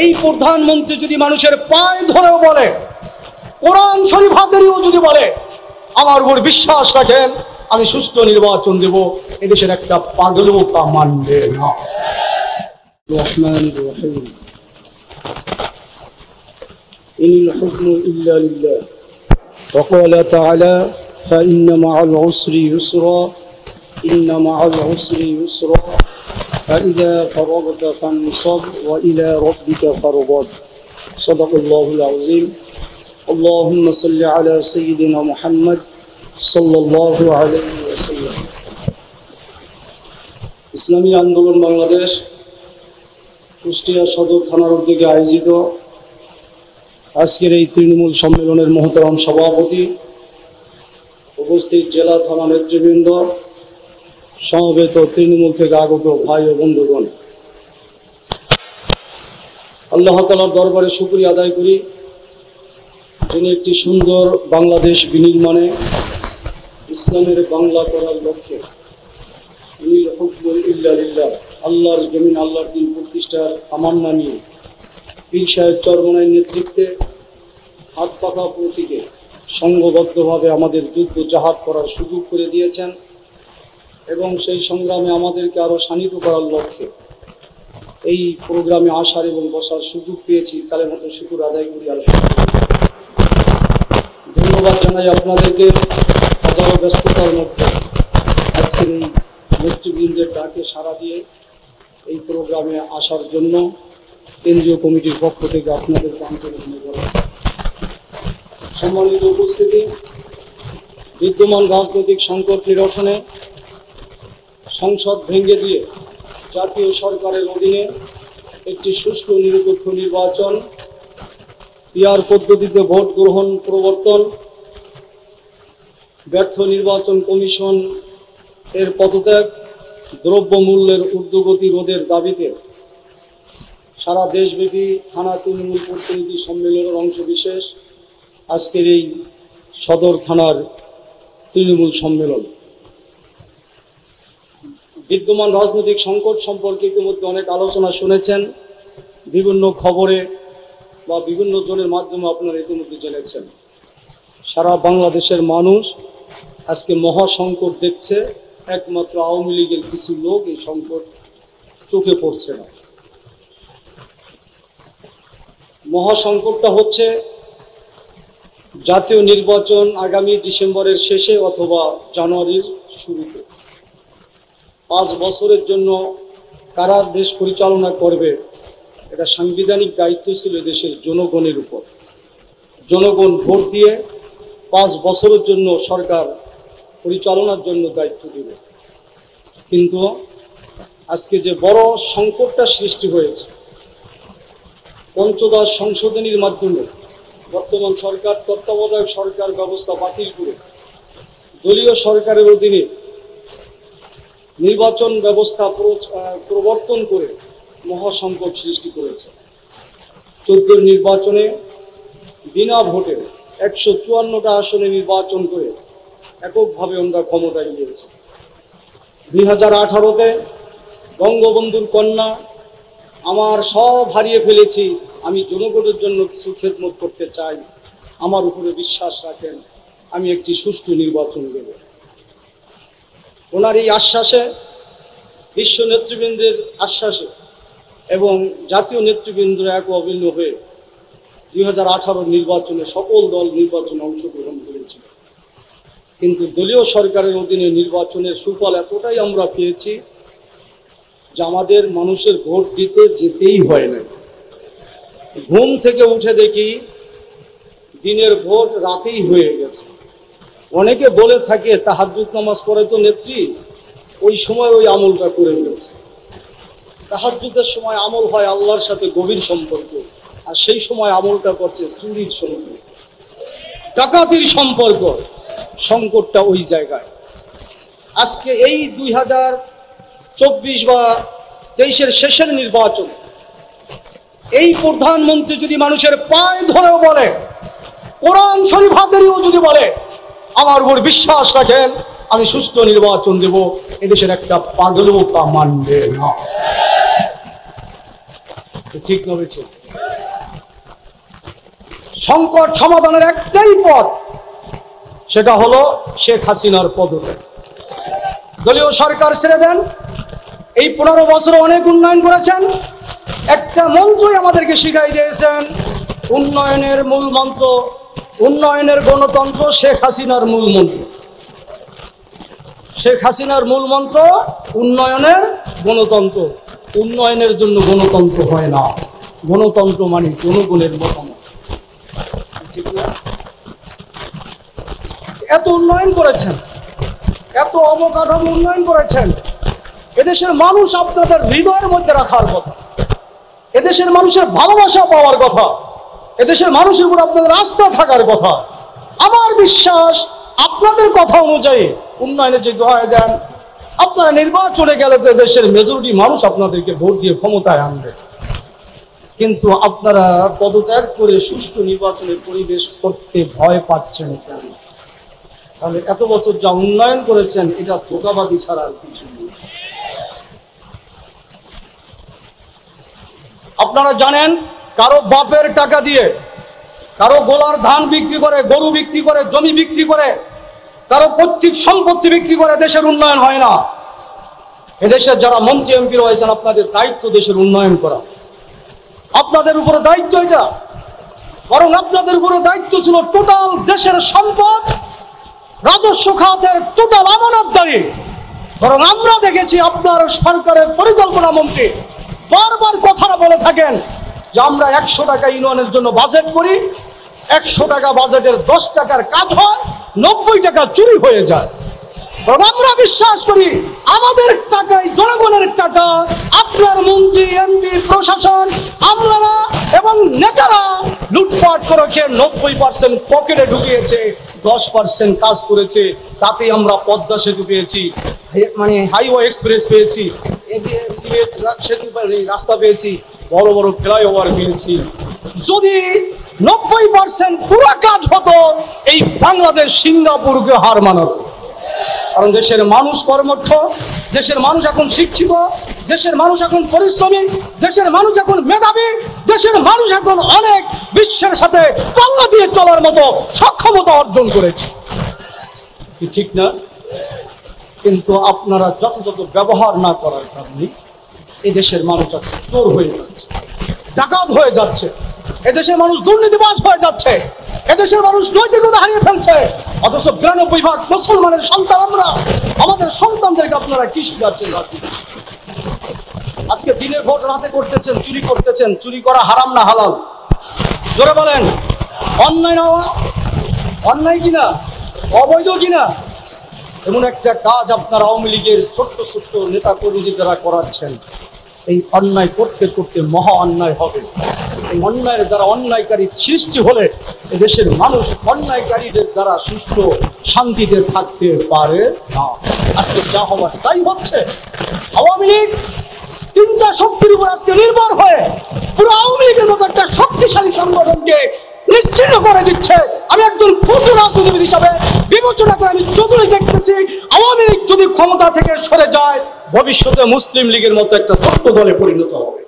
এই প্রধানমন্ত্রী যদি মানুষের পায়ে ধরেও বলে, কোরআন শরীফ হাতেও যদি বলে, আমার উপর বিশ্বাস রাখেন আমি সুষ্ঠু নির্বাচন দেব, এদেশের একটা পাগলও তা মানবে না। রহমানির রহিম, ইনিল হুকমু ইল্লা লিল্লাহ ওয়া ক্বালা তাআলা ফাইন্না মা'আল উসরি ইউসরা ইন্না মা'আল উসরি ইউসরা ফাইযা ফারাগতা ফানসব ওয়া ইলা রাব্বিকা ফারগাব। সাদাকাল্লাহুল আযীম। আল্লাহুম্মা সাল্লি আলা সাইয়্যিদিনা মুহাম্মদ সাল্লাল্লাহু আলাইহি ওয়াসাল্লাম। ইসলামী আন্দোলন বাংলাদেশ কুষ্টিয়া সদর থানার উদ্যোগে আয়োজিত আজকের এই তৃণমূল সম্মেলনের মহতরম সভাপতি, উপস্থিত জেলা থানা নেতৃবৃন্দ, সমবেত তৃণমূল থেকে আগত ভাই ও বন্ধুগণ, আল্লাহ তাআলার দরবারে শুকরিয়া আদায় করি, যিনি একটি সুন্দর বাংলাদেশ বিনির্মাণে ইসলামের বাংলা করার লক্ষ্যে ইনিল হুকমু ইল্লা লিল্লাহ, আল্লাহর জমিন আল্লাহর দিন প্রতিষ্ঠার তামান্না নিয়ে পীর সাহেব চরমনাইর নেতৃত্বে হাত পাখা প্রতীকে সংঘবদ্ধভাবে আমাদের যুদ্ধ জাহাদ করার সুযোগ করে দিয়েছেন এবং সেই সংগ্রামে আমাদেরকে আরও শানিত করার লক্ষ্যে এই প্রোগ্রামে আসার এবং বসার সুযোগ পেয়েছি। কালেমাতুল শুকর আদায় করি আলহামদুলিল্লাহ। ধন্যবাদ জানাই আপনাদেরকে হাজারো ব্যস্ততার মধ্যে আজকের এই নেতৃবৃন্দের ডাকে সাড়া দিয়ে এই প্রোগ্রামে আসার জন্য কেন্দ্রীয় কমিটির পক্ষ থেকে আপনাদেরকে আন্তরিক ধন্যবাদ। সম্মানিত উপস্থিতি, বিদ্যমান রাজনৈতিক সংকট নিরসনে সংসদ ভেঙে দিয়ে জাতীয় সরকারের অধীনে একটি সুষ্ঠু নিরপেক্ষ নির্বাচন, পিআর পদ্ধতিতে ভোট গ্রহণ প্রবর্তন, ব্যর্থ নির্বাচন কমিশন এর পদত্যাগ, দ্রব্যমূল্যের ঊর্ধ্বগতি রোধের দাবিতে সারা দেশব্যাপী থানা তৃণমূল প্রতিনিধি সম্মেলনের অংশবিশেষ আজকের এই সদর থানার তৃণমূল সম্মেলন। বিদ্যমান রাজনৈতিক সংকট সম্পর্কে ইতিমধ্যে অনেক আলোচনা শুনেছেন, বিভিন্ন খবরে বা বিভিন্ন জনের মাধ্যমে আপনারা ইতিমধ্যে জেনেছেন। সারা বাংলাদেশের মানুষ আজকে মহা সংকট দেখছে, একমাত্র আওয়ামী লীগের কিছু লোক এই সংকট চোখে পড়ছে না। মহা সংকটটা হচ্ছে জাতীয় নির্বাচন আগামী ডিসেম্বরের শেষে অথবা জানুয়ারির শুরুতে। 5 বছরের জন্য কারা দেশ পরিচালনা করবে, এটা সাংবিধানিক দায়িত্ব ছিল দেশের জনগণের উপর। জনগণ ভোট দিয়ে 5 বছরের জন্য সরকার পরিচালনার জন্য দায়িত্ব দেবে। কিন্তু আজকে যে বড় সংকটটা সৃষ্টি হয়েছে, পঞ্চদশ সংশোধনীর মাধ্যমে বর্তমান সরকার তত্ত্বাবধায়ক সরকার ব্যবস্থা বাতিল করে দলীয় সরকারের অধীনে নির্বাচন ব্যবস্থা প্রবর্তন করে মহাসংকট সৃষ্টি করেছে। 14 নির্বাচনে বিনা ভোটে 154টা আসনে নির্বাচন করে এককভাবে আমরা ক্ষমতায় গিয়েছি। 2018-তে বঙ্গবন্ধুর কন্যা আমার সব হারিয়ে ফেলেছি, আমি জনগণের জন্য কিছু খেদমত করতে চাই, আমার উপরে বিশ্বাস রাখেন, আমি একটি সুষ্ঠু নির্বাচন দেব। ওনার এই আশ্বাসে, বিশ্ব নেতৃবৃন্দের আশ্বাসে এবং জাতীয় নেতৃবৃন্দ এক অভিন্ন হয়ে 2018 নির্বাচনে সকল দল নির্বাচনে অংশগ্রহণ করেছিল। কিন্তু দলীয় সরকারের অধীনে নির্বাচনের সুফল এতটাই আমরা পেয়েছি যে আমাদের মানুষের ভোট দিতে যেতেই হয় না। ঘুম থেকে উঠে দেখি দিনের ভোট রাতেই হয়ে গেছে। অনেকে বলে থাকে তাহাজ্জুদ নামাজ পড়ে তো নেত্রী, ওই সময় ওই আমলটা করে ফেলছে। তাহাজ্জুদের সময় আমল হয় আল্লাহর সাথে গভীর সম্পর্ক, আর সেই সময় আমলটা করছে চুরির সম্পর্ক, ডাকাতির সম্পর্ক। সংকটটা ওই জায়গায়। আজকে এই 2024 বা 23-এর শেষের নির্বাচন, এই প্রধানমন্ত্রী যদি মানুষের পায়ে ধরেও বলে, কোরআন শরীফ হাতেও যদি বলে, আমার উপর বিশ্বাস রাখেন আমি সুষ্ঠু নির্বাচন দেব, এদেশের একটা পাগলও তা মানবে না। ঠিক না? সংকট সমাধানের একটাই পথ, সেটা হলো শেখ হাসিনার পদত্যাগ। দলীয় সরকার ছেড়ে দেন। এই 15 বছরে অনেক উন্নয়ন করেছেন। একটা মন্ত্রই আমাদেরকে শিখাই দিয়েছেন, উন্নয়নের মূল মন্ত্র, উন্নয়নের গণতন্ত্র শেখ হাসিনার মূল মন্ত্র। শেখ হাসিনার মূল মন্ত্র উন্নয়নের গণতন্ত্র। উন্নয়নের জন্য গণতন্ত্র হয় না, গণতন্ত্র মানে জনগণের মতামত। ঠিক না? এত উন্নয়ন করেছেন, এত অবকাঠামো উন্নয়ন করেছেন, এদেশের মানুষ আপনাদের হৃদয়ের মধ্যে রাখার কথা, এদেশের মানুষের ভালোবাসা পাওয়ার কথা, এদেশের মানুষের উপর আপনাদের আস্থা থাকার কথা। আমার বিশ্বাস আপনাদের কথা অনুযায়ী উন্নয়নে যে দোহাই দেন, আপনারা নির্বাচনে গেলে তো দেশের মেজরিটি মানুষ আপনাদেরকে ভোট দিয়ে ক্ষমতায় আনবে, কিন্তু আপনারা পদত্যাগ করে সুষ্ঠু নির্বাচনের পরিবেশ করতে ভয় পাচ্ছেন কেন? তাহলে এত বছর যা উন্নয়ন করেছেন এটা ধোঁকাবাজি ছাড়া আর কিছু নেই। আপনারা জানেন, কারো বাপের টাকা দিয়ে, কারো গোলার ধান বিক্রি করে, গরু বিক্রি করে, জমি বিক্রি করে, কারো পৈতৃক সম্পত্তি বিক্রি করে দেশের উন্নয়ন হয় না। এদেশের যারা মন্ত্রী এমপি রয়েছেন, আপনাদের দায়িত্ব দেশের উন্নয়ন করা, আপনাদের উপরে দায়িত্ব এটা। বরং আপনাদের উপরে দায়িত্ব ছিল টোটাল দেশের সম্পদ, রাজস্ব খাতের টোটাল আমানতদারি। বরং আমরা দেখেছি আপনার সরকারের পরিকল্পনা মন্ত্রী বারবার কথাটা বলে থাকেন যে আমরা 100 টাকা ইউনিয়নের জন্য বাজেট করি, 100 টাকা বাজেটের 10 টাকার কাজ হয়, 90 টাকা চুরি হয়ে যায়। আমরা বিশ্বাস করি আমাদের টাকায়, জনগণের টাকা, আপনার মন্ত্রী এমপি প্রশাসন আমলারা এবং নেতারা লুটপাট করে 90% পকেটে ঢুকিয়েছে, 10% কাজ করেছে। তাতে আমরা পদ্মা সেতু পেয়েছি, মানে হাইওয়ে এক্সপ্রেস পেয়েছি, রাস্তা পেয়েছি, বড় বড় ফ্লাইওভার পেয়েছি। যদি 90% পুরো কাজ হতো, এই বাংলাদেশ সিঙ্গাপুরকে হার মানাতো। কারণ দেশের মানুষ কর্মঠ, দেশের মানুষ এখন শিক্ষিত, দেশের মানুষ এখন পরিশ্রমী, দেশের মানুষ এখন মেধাবী, দেশের মানুষ এখন অনেক বিশ্বের সাথে পাল্লা দিয়ে চলার মতো সক্ষমতা অর্জন করেছে। ঠিক না? কিন্তু আপনারা যথাযথ ব্যবহার না করার কারণে এই দেশের মানুষ চোর হয়ে যাচ্ছে, ডাকাত হয়ে যাচ্ছে, এদেশের মানুষ দুর্নীতিবাজ হয়ে যাচ্ছে, এদেশের মানুষ নৈতিকতা হারিয়ে ফেলছে। অথচ 92% মুসলমানের সন্তান আমরা, আমাদের সন্তানদেরকে আপনারা কি শিখাচ্ছেন? আজকে দিনের ভোট রাতে করতেছেন, চুরি করতেছেন। চুরি করা হারাম না হালাল? জোরে বলেন। অন্যায় না? অন্যায় কিনা? অবৈধ কিনা? এমন একটা কাজ আপনার আওয়ামী লীগের ছোট্ট ছোট্ট নেতা কর্মীদের দ্বারা করাচ্ছেন। এই অন্যায় করতে করতে মহা অন্যায় হবে। এই অন্যায়ের দ্বারা অন্যায়কারী সৃষ্টি হলে দেশের মানুষ অন্যায়কারীদের দ্বারা সুস্থ শান্তিতে থাকতে পারে না। আজকে যা হওয়ার তাই হচ্ছে। আওয়ামী লীগ 3টা শক্তির উপর আজকে নির্ভর হয়ে পুরো আওয়ামী লীগের মতো একটা শক্তিশালী সংগঠনকে নিশ্চিন্ন করে দিচ্ছে। আমি একজন ক্ষুদ্র রাজনীতিবিদ হিসাবে বিবেচনা করে আমি যতই দেখতেছি, আওয়ামী লীগ যদি ক্ষমতা থেকে সরে যায়, ভবিষ্যতে মুসলিম লীগের মতো একটা ছোট্ট দলে পরিণত হবে।